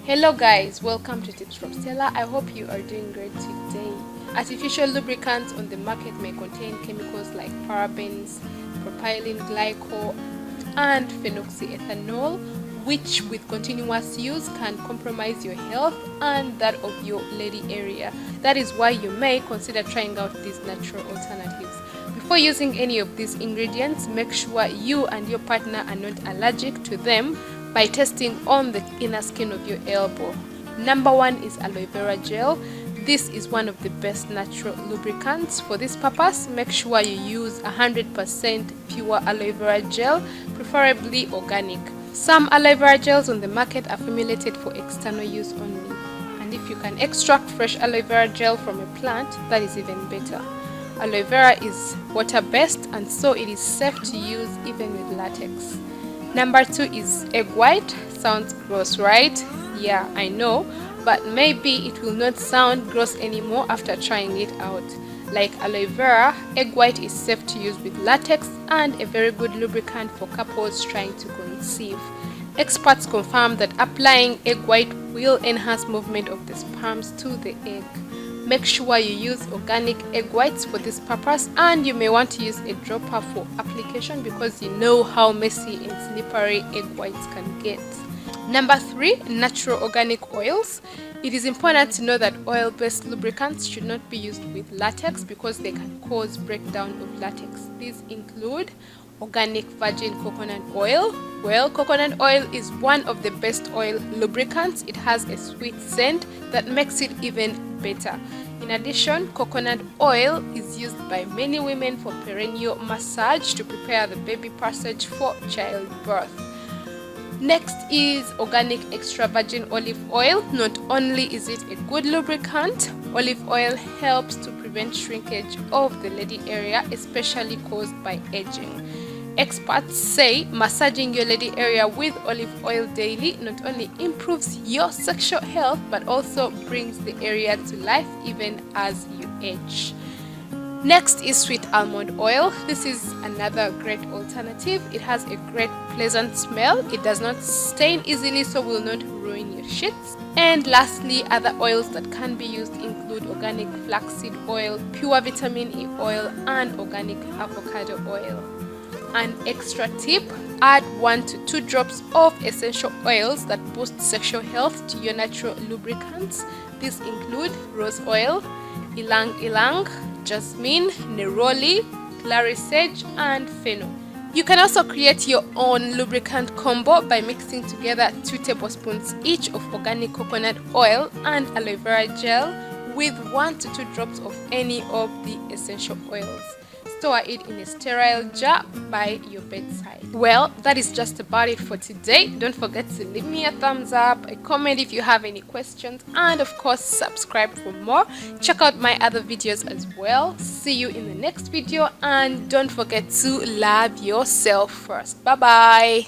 Hello guys, welcome to Tips from Stella. I hope you are doing great today. Artificial lubricants on the market may contain chemicals like parabens, propylene glycol, and phenoxyethanol, which with continuous use can compromise your health and that of your lady area. That is why you may consider trying out these natural alternatives. Before using any of these ingredients, make sure you and your partner are not allergic to them by testing on the inner skin of your elbow. Number one is Aloe Vera Gel. This is one of the best natural lubricants. For this purpose, make sure you use 100% pure aloe vera gel, preferably organic. Some aloe vera gels on the market are formulated for external use only, and if you can extract fresh aloe vera gel from a plant, that is even better. Aloe vera is water-based, and so it is safe to use even with latex. Number two is egg white. Sounds gross, right? Yeah, I know, but maybe it will not sound gross anymore after trying it out. Like aloe vera, egg white is safe to use with latex and a very good lubricant for couples trying to conceive. Experts confirm that applying egg white will enhance movement of the sperms to the egg. Make sure you use organic egg whites for this purpose, and you may want to use a dropper for application because you know how messy and slippery egg whites can get. Number three, natural organic oils. It is important to know that oil-based lubricants should not be used with latex because they can cause breakdown of latex. These include organic virgin coconut oil. Well, coconut oil is one of the best oil lubricants. It has a sweet scent that makes it even better. In addition, coconut oil is used by many women for perineal massage to prepare the baby passage for childbirth. Next is organic extra virgin olive oil. Not only is it a good lubricant, olive oil helps to prevent shrinkage of the lady area, especially caused by aging. Experts say massaging your lady area with olive oil daily not only improves your sexual health but also brings the area to life even as you age. Next is sweet almond oil. This is another great alternative. It has a great pleasant smell. It does not stain easily, so will not ruin your sheets. And lastly, other oils that can be used include organic flaxseed oil, pure vitamin E oil, and organic avocado oil. An extra tip, add 1 to 2 drops of essential oils that boost sexual health to your natural lubricants. These include rose oil, ylang ylang, jasmine, neroli, clary sage, and fennel. You can also create your own lubricant combo by mixing together 2 tablespoons each of organic coconut oil and aloe vera gel with 1 to 2 drops of any of the essential oils. Store it in a sterile jar by your bedside. Well, that is just about it for today. Don't forget to leave me a thumbs up, a comment if you have any questions, and of course subscribe for more. Check out my other videos as well. See you in the next video, and don't forget to love yourself first. Bye bye.